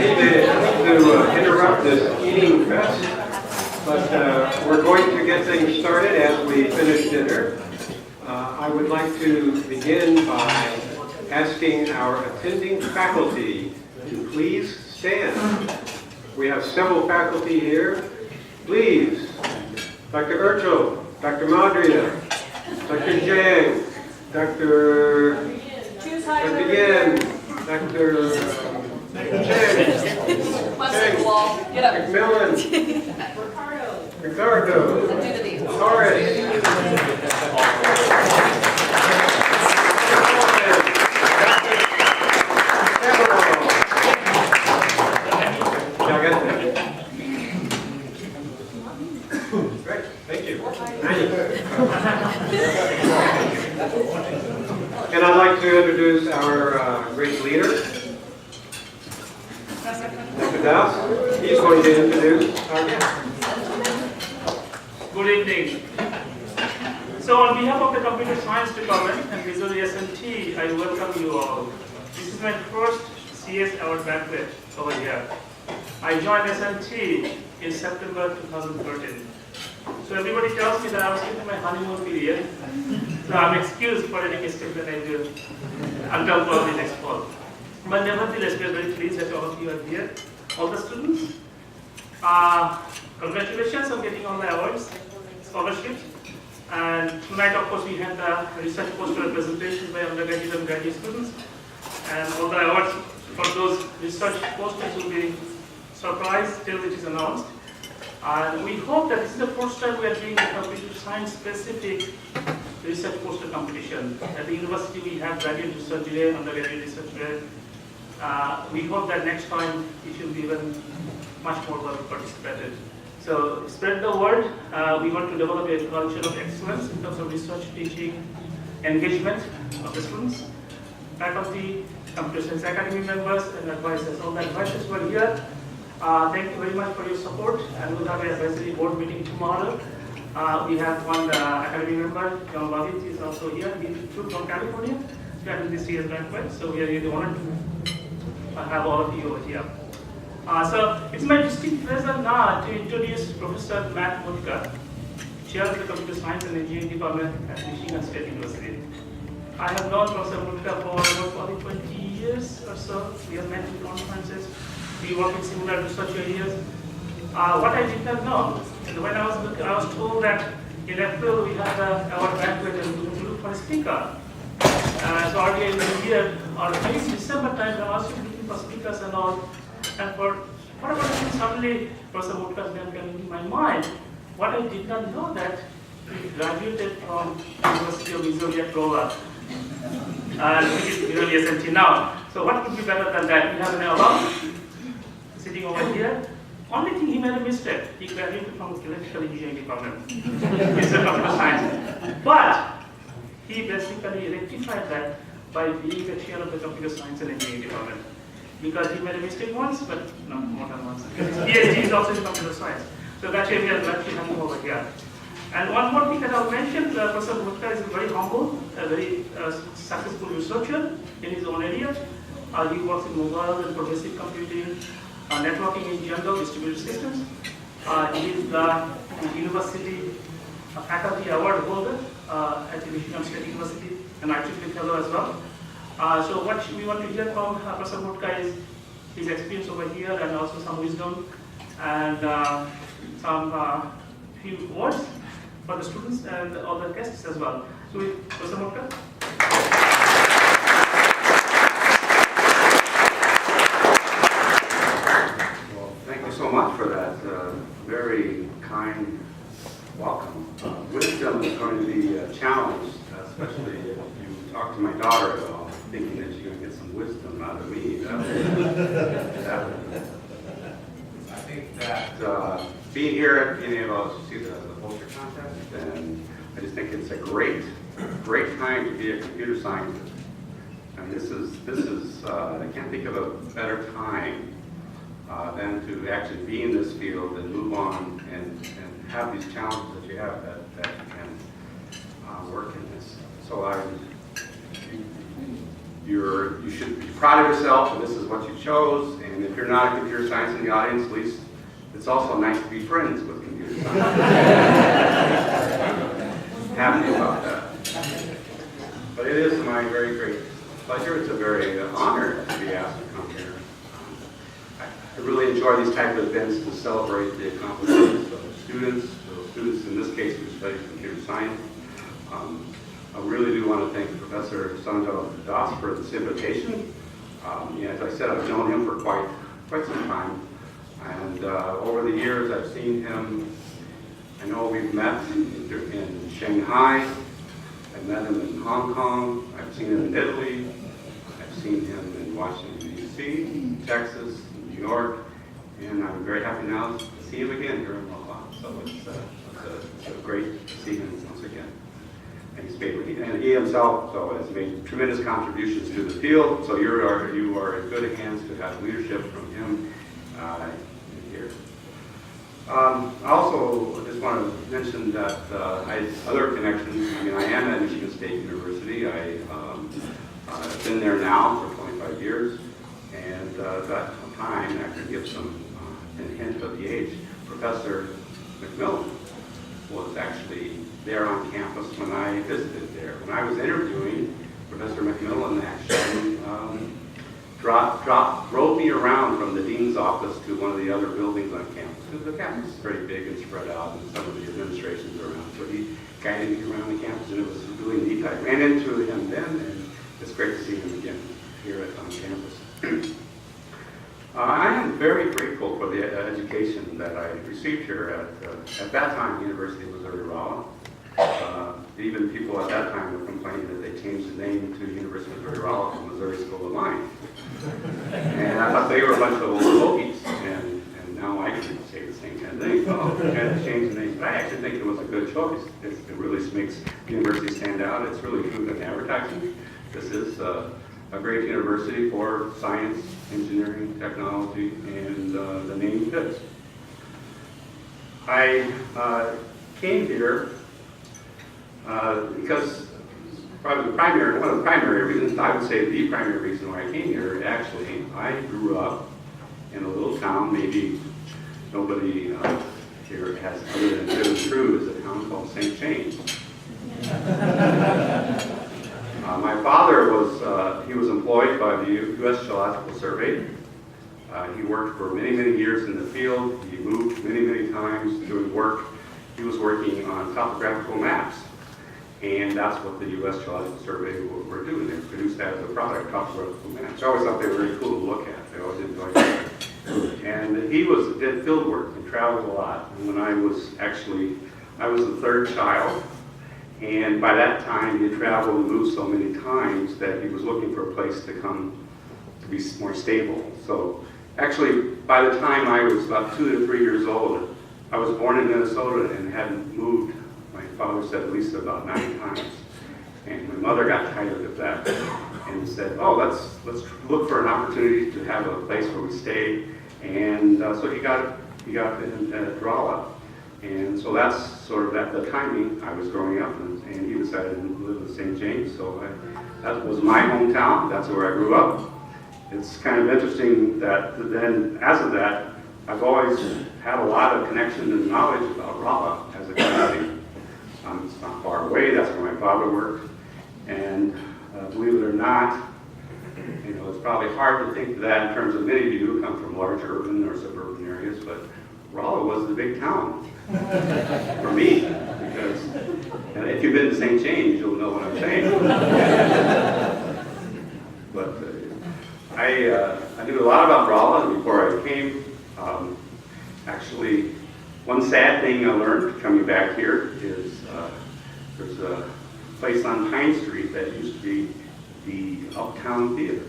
hate to interrupt this eating fest, but we're going to get things started as we finish dinner. I would like to begin by asking our attending faculty to please stand. We have several faculty here. Please, Dr. Urchel, Dr. Madria, Dr. Jang, Dr. Yin, Dr. McMillan, Ricardo, Torres, Great, thank you. And I'd like to introduce our great leader, Dr. Das. He's going to introduce our guest. Good evening. So on behalf of the Computer Science Department and Visual SMT, I welcome you all. This is my first CS Award Banquet over here. I joined SMT in September 2013. So everybody tells me that I was in my honeymoon period. So I'm excused for any mistake that I do until probably next fall. But nevertheless, we are very pleased that all of you are here. All the students, congratulations on getting all the awards, scholarships. And tonight, of course, we had the research poster presentation by undergraduate and graduate students. And all the awards for those research posters will be surprised till it is announced. And we hope that this is the first time we are doing a computer science specific research poster competition. At the university, we have graduate research day, undergraduate research day. We hope that next time it will be even much more well participated. So spread the word. We want to develop a culture of excellence in terms of research, teaching, engagement of the students, faculty, computer science academy members, and advisors. All the advisors who are here, thank you very much for your support. And we'll have an advisory board meeting tomorrow. We have one academy member, John Babich, is also here. He flew from California to attend this year's banquet. So we are really honored to have all of you over here. So it's my distinct pleasure now to introduce Professor Matt Mutka, Chair of the Computer Science and Engineering Department at Michigan State University. I have known Professor Mutka for about probably 20 years or so. We have met in conferences. We work in similar research areas. What I did not know, when I was told that in April we had the award banquet and we were to look for a speaker. So earlier in the year, or maybe December time, I was looking for speakers and all. And for whatever reason, suddenly Professor Mutka's name came into my mind. What I did not know that he graduated from University of Missouri at Provo. And he is really SMT now. So what could be better than that? We have an alum sitting over here. Only thing he made a mistake. He graduated from the electrical engineering department instead of computer science. But he basically rectified that by being the chair of the computer science and engineering department. Because he made a mistake once, but no, more than once. Because his PhD is also in computer science. So that's why we are glad to have him over here. And one more thing that I'll mention, Professor Mutka is very humble, a very successful researcher in his own area. He works in mobile and progressive computing, networking in general, distributed systems. He is the university faculty award holder at the Michigan State University, an IEEE fellow as well. So what we want to hear from Professor Mutka is his experience over here and also some wisdom and some few words for the students and all the guests as well. So Professor Mutka. Well, thank you so much for that very kind welcome. Wisdom is going to be challenged, especially if you talk to my daughter at all, thinking that you're going to get some wisdom out of me. I think that being here at any of us, see the poster contest, and I just think it's a great time to be a computer scientist. I mean, this is I can't think of a better time than to actually be in this field and move on and have these challenges that you have that you can work in this. So you you should be proud of yourself, and this is what you chose. And if you're not a computer science in the audience, at least it's also nice to be friends with computer science. Happy about that. But it is my very great pleasure. It's a very honor to be asked to come here. I really enjoy these type of events to celebrate the accomplishments of students. So students in this case who study computer science. I really do want to thank Professor Sanjay Das for this invitation. As I said, I've known him for quite some time. And over the years, I've seen him. I know we've met in Shanghai. I've met him in Hong Kong. I've seen him in Italy. I've seen him in Washington, D.C., Texas, New York. And I'm very happy now to see him again here in Omaha. So it's great to see him once again. And he himself has made tremendous contributions to the field. So you are in good hands to have leadership from him here. I also just want to mention that I have other connections. I am at Michigan State University. I've been there now for 25 years. And at that time, I could give a hint of the age. Professor McMillan was actually there on campus when I visited there. When I was interviewing, Professor McMillan actually drove me around from the dean's office to one of the other buildings on campus. Because the campus is very big and spread out, and some of the administrations are around. So he guided me around the campus, and it was really neat. I ran into him then, and it's great to see him again here on campus. I am very grateful for the education that I received here at that time, University of Missouri-Rolla. Even people at that time were complaining that they changed the name to University of Missouri-Rolla from Missouri School of Mines. And I thought they were a bunch of old fogies, and now I can say the same kind of thing. Oh, we had to change the name. But I actually think it was a good choice. It really makes the university stand out. It's really good in advertising. This is a great university for science, engineering, technology, and the name fits. I came here because probably one of the primary reasons, I would say the primary reason why I came here, actually, I grew up in a little town, maybe nobody here has, other than Good and True, is a town called St. James. My father he was employed by the U.S. Geological Survey. He worked for many, many years in the field. He moved many, many times doing work. He was working on topographical maps. And that's what the U.S. Geological Survey were doing. They produced that as a product, topographical maps. I always thought they were very cool to look at. I always enjoyed that. And he did field work and traveled a lot. And when I was the third child. And by that time, he had traveled and moved so many times that he was looking for a place to come to be more stable. So actually, by the time I was about 2 to 3 years old, I was born in Minnesota and hadn't moved, my father said, at least about 9 times. And my mother got tired of that and said, oh, let's look for an opportunity to have a place where we stay. And so he got in Rolla. And so that's sort of at the timing I was growing up, and he decided to live in St. James. So that was my hometown. That's where I grew up. It's kind of interesting that then, as of that, I've always had a lot of connection and knowledge about Rolla as a community. It's not far away. That's where my father worked. And believe it or not, it's probably hard to think of that in terms of many of you who come from large urban or suburban areas, but Rolla was the big town for me, because if you've been to St. James, you'll know what I'm saying. But I knew a lot about Rolla before I came. Actually, one sad thing I learned coming back here is there's a place on Pine Street that used to be the Uptown Theater.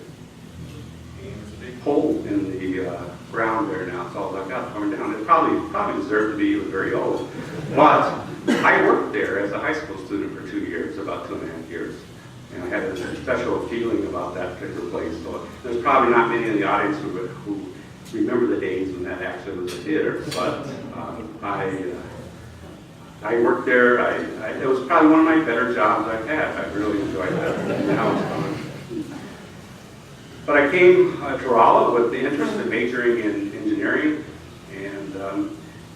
Hole in the ground there now. It's all dug up, coming down. It probably deserved to be. It was very old. But I worked there as a high school student for 2 years, about 2.5 years. And I had a special feeling about that particular place. So there's probably not many in the audience who remember the days when that actually was a theater. But I worked there. It was probably one of my better jobs I've had. I really enjoyed that. And now it's gone. But I came to Rolla with the interest in majoring in engineering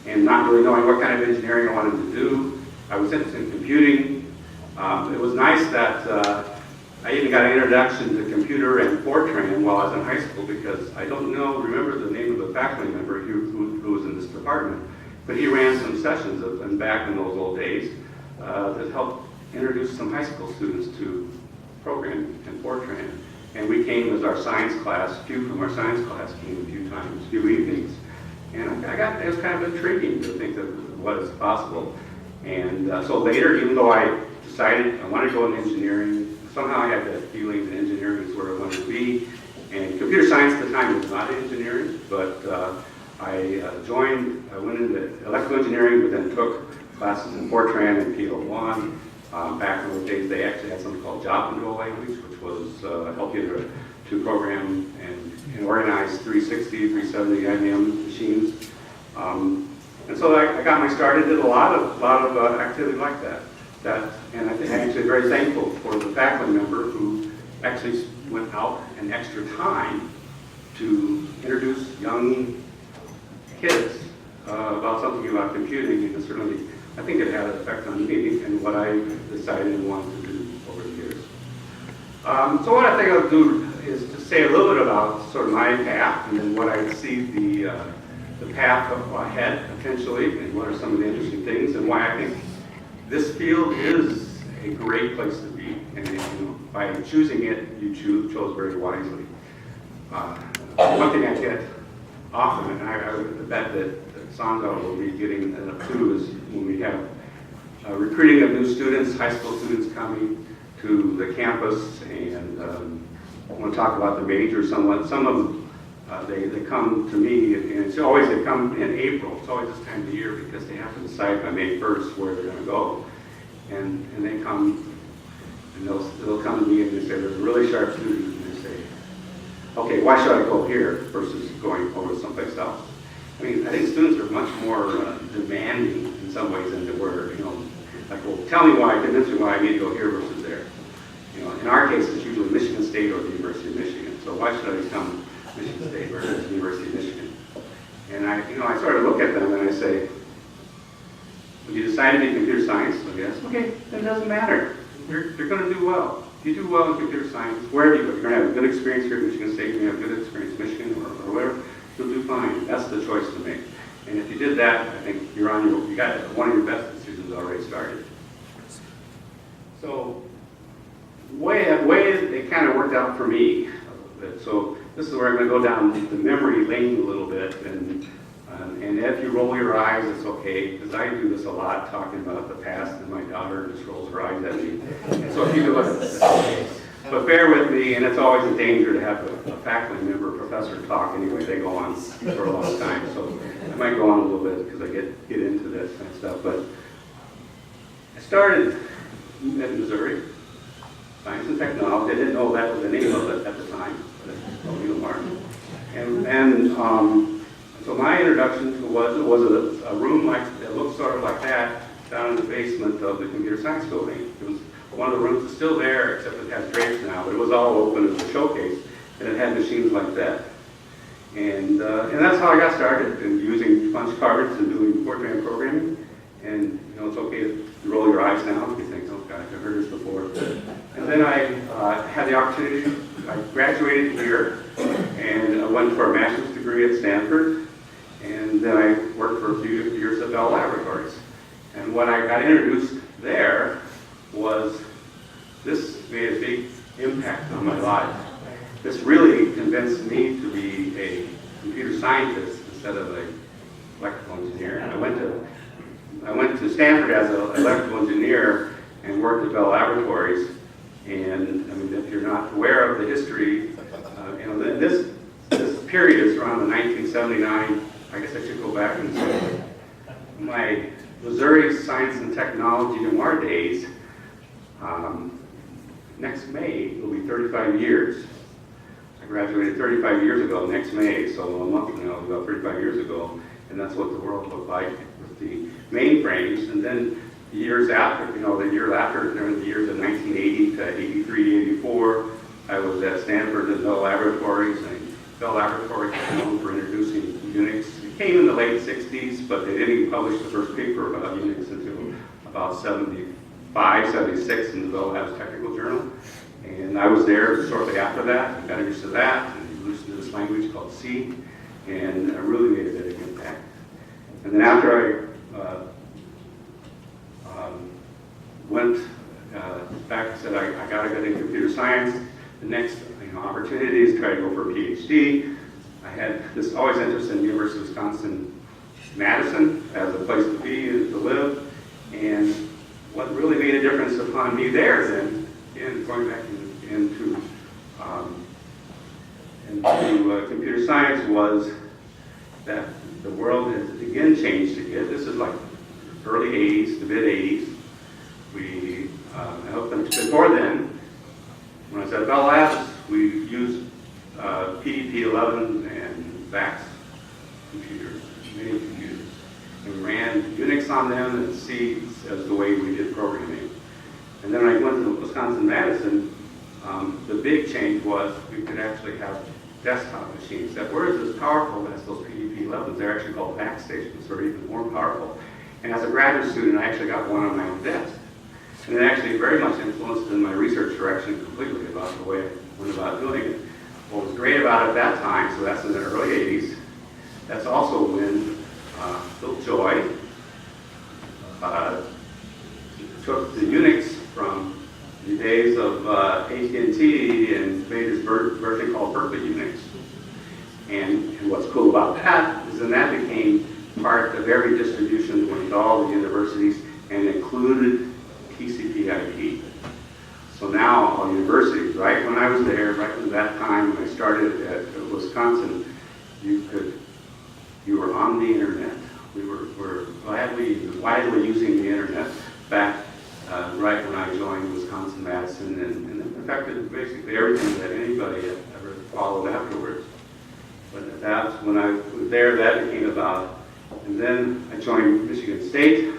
and not really knowing what kind of engineering I wanted to do. I was interested in computing. It was nice that I even got an introduction to computer and Fortran while I was in high school because I don't remember the name of the faculty member who was in this department, but he ran some sessions and back in those old days that helped introduce some high school students to programming and Fortran. And we came as our science class, a few from our science class came a few times, a few evenings. And it was kind of intriguing to think of what is possible. And so later, even though I decided I wanted to go into engineering, somehow I had that feeling that engineering is where I wanted to be. And computer science at the time was not engineering, but I went into electrical engineering, but then took classes in Fortran and PL1. Back in those days, they actually had something called job control language, which was help you to program and organize 360, 370 IBM machines. And so I got my start. I did a lot of activity like that. And I think I'm actually very thankful for the faculty member who actually went out an extra time to introduce young kids about something about computing, and certainly I think it had an effect on me and what I decided and wanted to do over the years. So what I think I'll do is to say a little bit about sort of my path and then what I see the path ahead potentially, and what are some of the interesting things, and why I think this field is a great place to be. And by choosing it, you chose very wisely. One thing I get often, and I would bet that Sandra will be getting to, is when we have recruiting of new students, high school students coming to the campus, and I want to talk about the major somewhat. Some of them, they come to me, and it's always, they come in April. It's always this time of the year because they have to decide by May 1st where they're going to go. And they come, and they'll come to me and they say, there's a really sharp student, and they say, okay, why should I go here versus going over someplace else? I mean, I think students are much more demanding in some ways than they were, like, well, tell me why, convince me why I need to go here versus there. In our case, it's usually Michigan State or the University of Michigan. So why should I become Michigan State versus the University of Michigan? And I sort of look at them and I say, when you decide to be computer science, I guess, okay, then it doesn't matter. You're going to do well. If you do well in computer science, wherever you go, you're going to have a good experience here at Michigan State, you're going to have a good experience in Michigan or wherever, you'll do fine. That's the choice to make. And if you did that, I think you got one of your best decisions already started. So, way it kind of worked out for me. So this is where I'm going to go down the memory lane a little bit, and if you roll your eyes, it's okay, because I do this a lot, talking about the past, and my daughter just rolls her eyes at me. And so if you do it, it's okay. But bear with me, and it's always a danger to have a faculty member, professor talk anyway. They go on for a long time, so I might go on a little bit because I get into this kind of stuff. But I started in Missouri, Science and Technology. I didn't know that was the name of it at the time, but it's O'Neill Martin. And so my introduction was a room that looked sort of like that down in the basement of the computer science building. It was one of the rooms is still there, except it has drapes now, but it was all open as a showcase, and it had machines like that. And that's how I got started, in using punch cards and doing Fortran programming. And it's okay to roll your eyes now if you think, oh God, I've heard this before. And then I had the opportunity, I graduated here, and I went for a master's degree at Stanford, and then I worked for a few years at Bell Laboratories. And when I got introduced there, this made a big impact on my life. This really convinced me to be a computer scientist instead of an electrical engineer. I went to Stanford as an electrical engineer and worked at Bell Laboratories. And I mean, if you're not aware of the history, this period is around the 1979. I guess I should go back and say my Missouri Science and Technology Noir days. Next May will be 35 years. I graduated 35 years ago next May, so a month from now, about 35 years ago, and that's what the world looked like with the mainframes. And then the years after, the year after, during the years of 1980 to 83, 84, I was at Stanford at Bell Laboratories, and Bell Laboratories was known for introducing Unix. It came in the late 60s, but they didn't even publish the first paper about Unix until about 75, 76 in the Bell Labs Technical Journal. And I was there shortly after that, and got used to that, and introduced to this language called C, and I really made a big impact. And then after I went back and said I got to get into computer science, the next opportunity is try to go for a PhD. I had this always interest in the University of Wisconsin-Madison as a place to be and to live. And what really made a difference upon me there then, and going back into computer science, was that the world has again changed again. This is like early 80s to mid 80s. We, I hope that before then, when I was at Bell Labs, we used PDP-11 and VAX computers, mini computers. And we ran Unix on them and C as the way we did programming. And then when I went to Wisconsin-Madison, the big change was we could actually have desktop machines that weren't as powerful as those PDP-11s. They're actually called VAX stations, so they're even more powerful. And as a graduate student, I actually got one on my own desk. And it actually very much influenced in my research direction completely about the way I went about doing it. What was great about it at that time, so that's in the early 80s, that's also when Phil Joy took the Unix from the days of AT&T and made this version called Berkeley Unix. And what's cool about that is then that became part of every distribution went to all the universities and included TCP/IP. So now all universities, right when I was there, right at that time when I started at Wisconsin, you were on the internet. We were widely using the internet back right when I joined Wisconsin-Madison, and it affected basically everything that anybody had ever followed afterwards. But that's when I was there, that became about, and then I joined Michigan State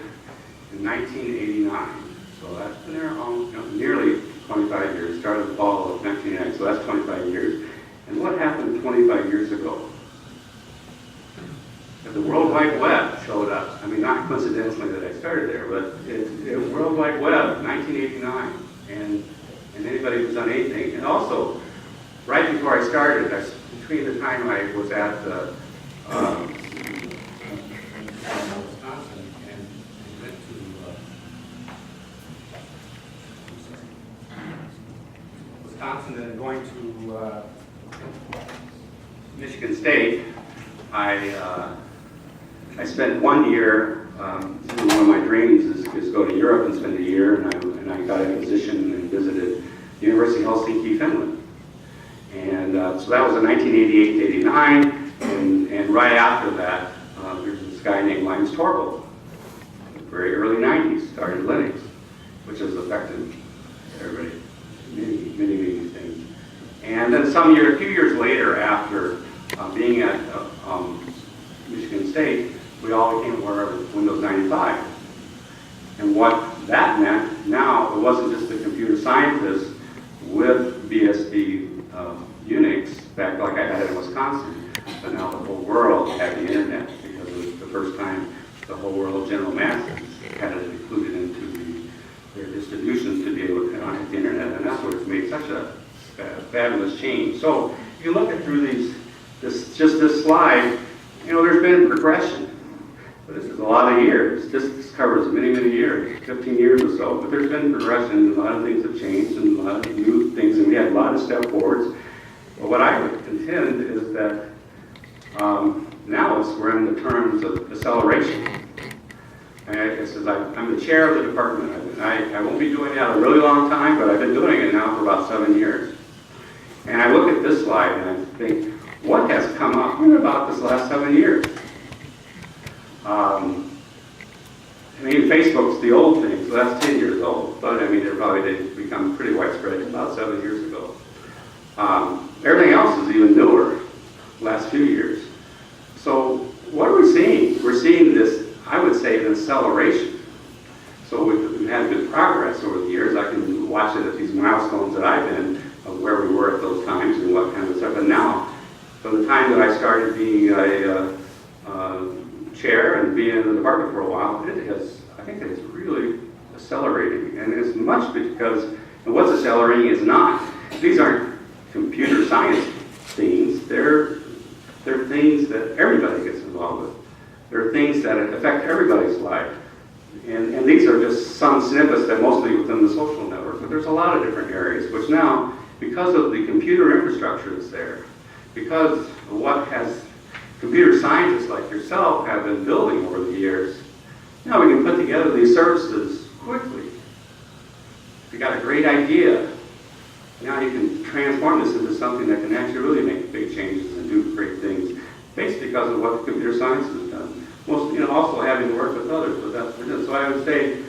in 1989. So that's been there nearly 25 years, started the fall of 1989, so that's 25 years. And what happened 25 years ago? The World Wide Web showed up. I mean, not coincidentally that I started there, but it World Wide Web, 1989, and anybody who's done anything. And also, right before I started, between the time I was at Wisconsin and went to Wisconsin and going to Michigan State, I spent 1 year, one of my dreams is go to Europe and spend a year, and I got a position and visited the University of Helsinki, Finland. And so that was in 1988-89, and right after that, there's this guy named Linus Torvalds, in the very early 90s, started Linux, which has affected everybody, many things. And then a few years later, after being at Michigan State, we all became aware of Windows 95. And what that meant, now it wasn't just the computer scientists with BSD Unix, back like I had in Wisconsin, but now the whole world had the internet, because it was the first time the whole world general masses had it included into their distributions to be able to connect the internet, and that's what it's made such a fabulous change. So if you look at through this slide, there's been progression. But this is a lot of years. This covers many years, 15 years or so. But there's been progression, and a lot of things have changed, and a lot of new things, and we had a lot of step forwards. But what I would contend is that now we're in the terms of acceleration. And I'm the chair of the department. I won't be doing that a really long time, but I've been doing it now for about 7 years. And I look at this slide and I think, what has come up in about this last 7 years? Facebook's the old thing, so that's 10 years old. But they've become pretty widespread about 7 years ago. Everything else is even newer, last few years. So what are we seeing? We're seeing this, I would say, an acceleration. So we've had good progress over the years. I can watch it at these milestones that I've been of where we were from the time that I started being a chair and being in the department for a while, I think it is really accelerating. And it's much because, and what's accelerating is not, these aren't computer science things, they're things that everybody gets involved with. They're things that affect everybody's life. And these are just some snippets that mostly within the social network, but there's a lot of different areas, which now, because of the computer infrastructure that's there, because of what has computer scientists like yourself have been building over the years, now we can put together these services quickly. If you got a great idea, now you can transform this into something that can actually really make big changes and do great things, based because of what computer science has done. Most, also having worked with others, but that's what it is. So I would say,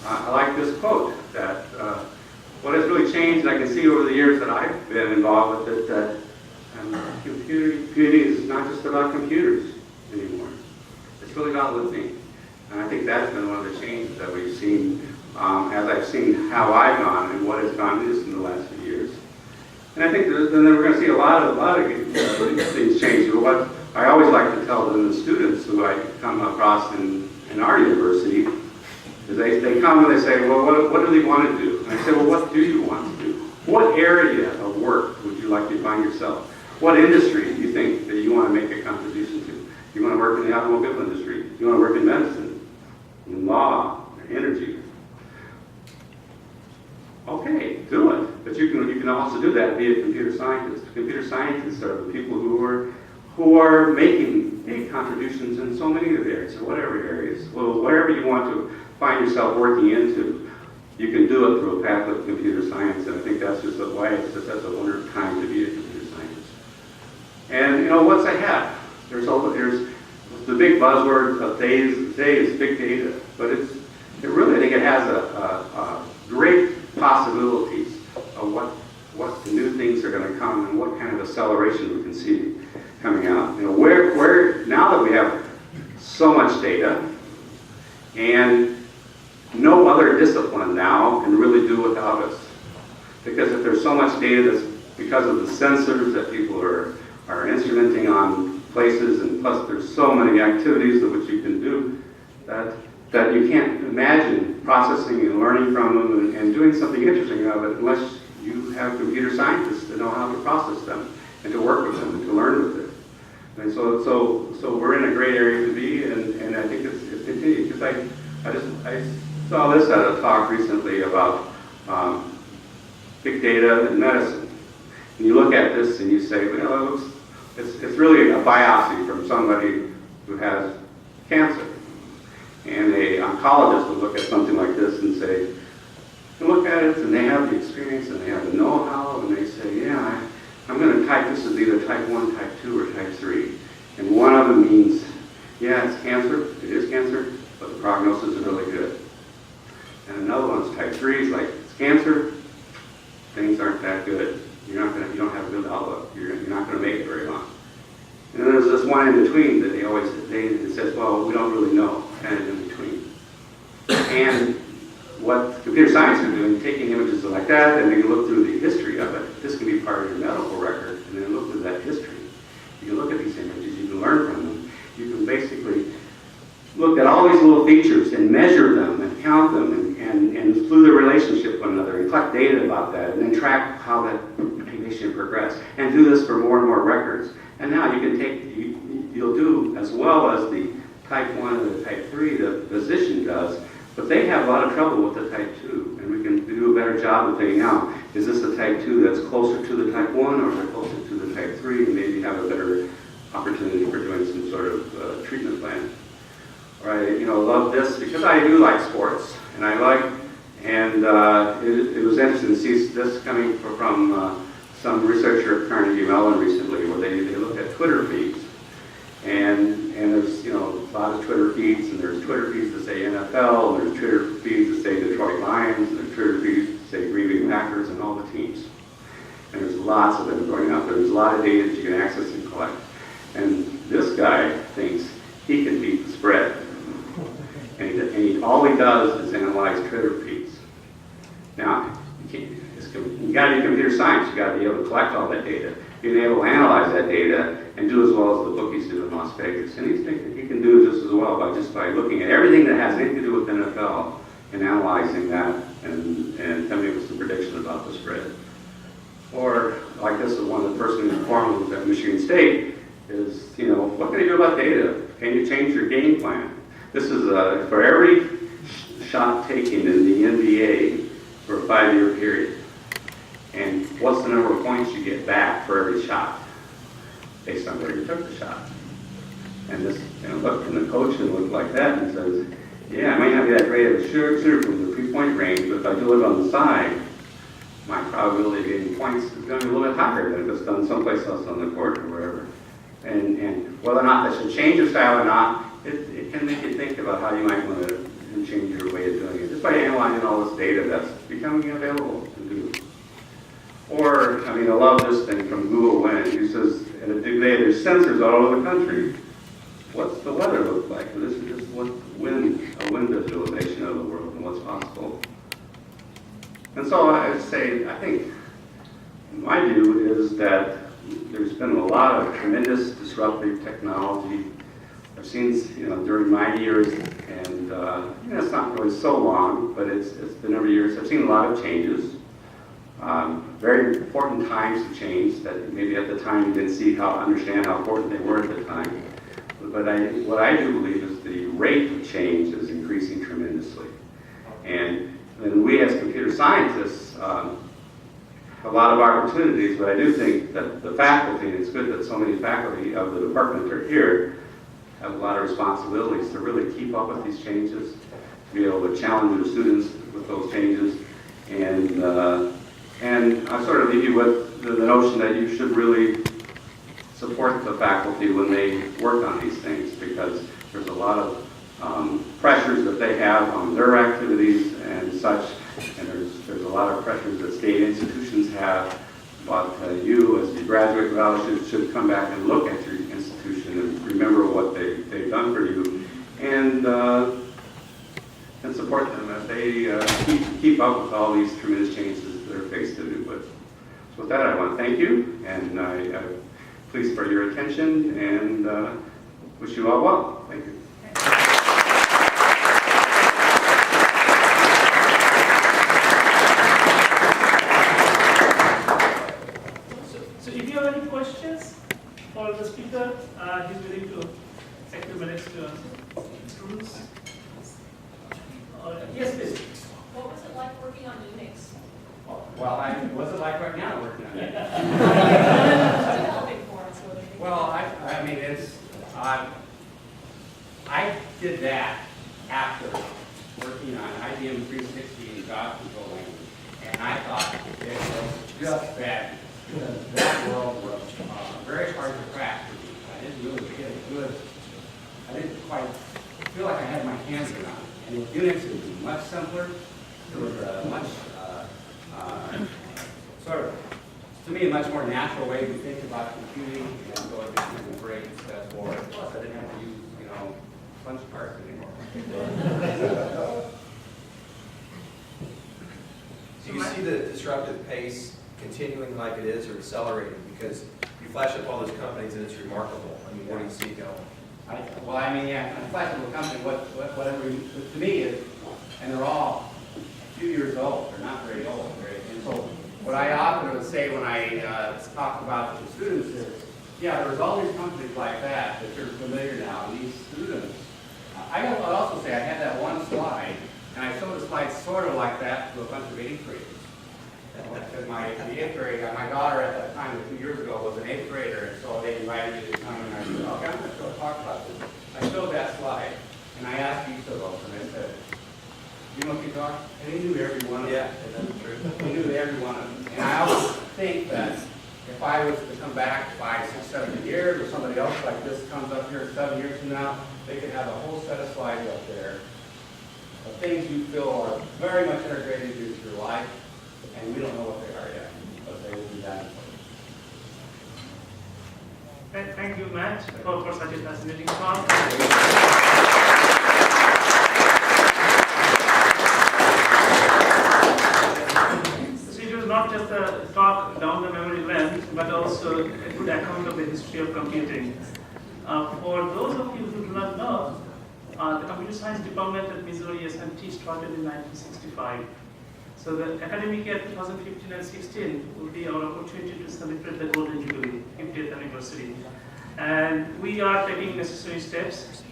I like this quote, that what has really changed, and I can see over the years that I've been involved with it, that computing is not just about computers anymore. It's really about listening. And I think that's been one of the changes that we've seen as I've seen how I've gone and what has gone just in the last few years. And I think that, then we're going to see a lot of things change. What I always like to tell the students who I come across in our university is they come and they say, well, what do they want to do? And I say, well, what do you want to do? What area of work would you like to find yourself? What industry do you think that you want to make a contribution to? You want to work in the automobile industry? You want to work in medicine, in law, energy? Okay, do it. But you can also do that, be a computer scientist. Computer scientists are the people who are making big contributions in so many of the areas, or whatever areas. Well, wherever you want to find yourself working into, you can do it through a path of computer science, and I think that's just why it's just such a wonderful time to be a computer scientist. And what's ahead? There's the big buzzword of today is big data, but it really, I think it has a great possibilities of what the new things are going to come and what kind of acceleration we can see coming out. Where now that we have so much data, and no other discipline now can really do without us, because if there's so much data, that's because of the sensors that people are instrumenting on places, and plus there's so many activities of which you can do that you can't imagine processing and learning from them and doing something interesting of it unless you have computer scientists to know how to process them and to work with them and to learn with it. And so we're in a great area to be, and I think it's continued, because I saw this at a talk recently about big data and medicine. And you look at this and you say, well, it's really a biopsy from somebody who has cancer. And an oncologist will look at something like this and say, they look at it and they have the experience and they have the know-how, and they say, yeah, I'm going to type this as either type 1, type 2, or type 3. And one of them means, yeah, it's cancer, it is cancer, but the prognosis is really good. And another one's type 3, it's like, it's cancer, things aren't that good. You don't have a good outlook. You're not going to make it very long. And then there's this one in between that it says, well, we don't really know, kind of in between. And what computer science is doing, taking images like that, and then you look through the history of it. This can be part of your medical record, and then look through that history. You can look at these images, you can learn from them. You can basically look at all these little features and measure them and count them and through the relationship with one another and collect data about that, and then track how that patient progressed, and do this for more and more records. And now you can you'll do as well as the type 1 and the type 3 the physician does, but they have a lot of trouble with the type 2, and we can do a better job of saying, now, is this a type 2 that's closer to the type 1 or is it closer to the type 3, and maybe have a better opportunity for doing some sort of treatment plan. Or I love this because I do like sports, and it was interesting to see this coming from some researcher at Carnegie Mellon recently, where they looked at Twitter feeds. And there's a lot of Twitter feeds, and there's Twitter feeds that say NFL, and there's Twitter feeds that say Detroit Lions, and there's Twitter feeds that say Green Bay Packers, and all the teams. And there's lots of them going out there. There's a lot of data that you can access and collect. And this guy thinks he can beat the spread. And all he does is analyze Twitter feeds. Now, you got to do computer science. You got to be able to collect all that data. being able to analyze that data and do as well as the bookies do in Las Vegas. And he's thinking he can do just as well by looking at everything that has anything to do with NFL and analyzing that and coming up with some predictions about the spread. Or, like this is one of the first new formulas at Michigan State, is, what can you do about data? Can you change your game plan? This is for every shot taken in the NBA for a 5-year period. And what's the number of points you get back for every shot based on where you took the shot? And this, look, and the coach can look like that and says, yeah, I might not be that great of a shooter from the 3-point range, but if I do it on the side, my probability of getting points is going to be a little bit higher than if it's done someplace else on the court or wherever. And whether or not that should change your style or not, it can make you think about how you might want to change your way of doing it, just by analyzing all this data that's becoming available to do. Or, I love this thing from Google Wind. He says, there's sensors all over the country. What's the weather look like? This is just a wind visualization of the world and what's possible. And so I would say, I think, my view is that there's been a lot of tremendous disruptive technology. I've seen, during my years, and it's not really so long, but it's been over years. I've seen a lot of changes. Very important times of change that maybe at the time you didn't understand how important they were at the time. But what I do believe is the rate of change is increasing tremendously. And we as computer scientists have a lot of opportunities, but I do think that the faculty, and it's good that so many faculty of the department are here, have a lot of responsibilities to really keep up with these changes, to be able to challenge the students with those changes. And I sort of leave you with the notion that you should really support the faculty when they work on these things, because there's a lot of pressures that they have on their activities and such, and there's a lot of pressures that state institutions have. But you, as the graduate fellowship, should come back and look at your institution and remember what they've done for you, and support them as they keep up with all these tremendous changes that they're faced to do with. So with that, I want to thank you, and I'm pleased for your attention, and wish you all well. Thank you. So if you have any questions for the speaker, he's willing to take 2 minutes to answer. Students? Yes, please. What was it like working on Unix? Well, what's it like right now working on it? Developing for us. Well, I did that after working on IBM 360 and job control language, and I thought it was just bad, because that world was very hard to crack for me. I didn't really get a good, I didn't quite feel like I had my hands around it. And with Unix, it was much simpler. It was a much, sort of, to me, a much more natural way to think about computing, and so it became a great step forward. Plus, I didn't have to use, punch cards anymore. Do you see the disruptive pace continuing like it is, or accelerating? Because you flash up all those companies and it's remarkable. What do you see going? A flexible company, whatever, to me, is, and they're all a few years old. They're not very old, right? And so, what I often would say when I talk about the students is, yeah, there's all these companies like that you're familiar now, and these students. I would also say I had that one slide, and I showed a slide sort of like that to a bunch of 8th graders. Because the 8th grade, my daughter at that time, a few years ago, was an 8th grader, and so they invited me to come, and I said, okay, I'm going to talk about this. I showed that slide, and I asked each of those, and I said, you know what you talk? And he knew every one of them. Yeah, that's true. He knew every one of them. And I always think that if I was to come back 5, 6, 7 years, or somebody else like this comes up here 7 years from now, they could have a whole set of slides up there of things you feel are very much integrated into your life, and we don't know what they are yet, but they will be done. Thank you, Matt, for such a fascinating talk. So it was not just a talk down the memory lane, but also also a good account of the history of computing. For those of you who do not know, the computer science department at Missouri S&T started in 1965. So the academic year 2015 and 16 will be our opportunity to celebrate the Golden Jubilee, 50th anniversary. And we are taking necessary steps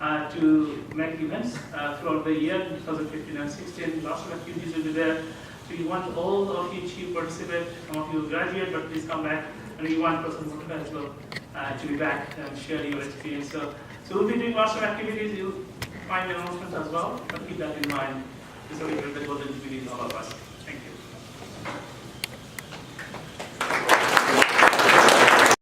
to make events throughout the year 2015 and 16. Lots of activities will be there. So we want all of you to participate. Some of you will graduate, but please come back. And we want President Motor as well to be back and share your experience. So we'll be doing lots of activities. You'll find announcements as well, but keep that in mind to celebrate the Golden Jubilee, all of us.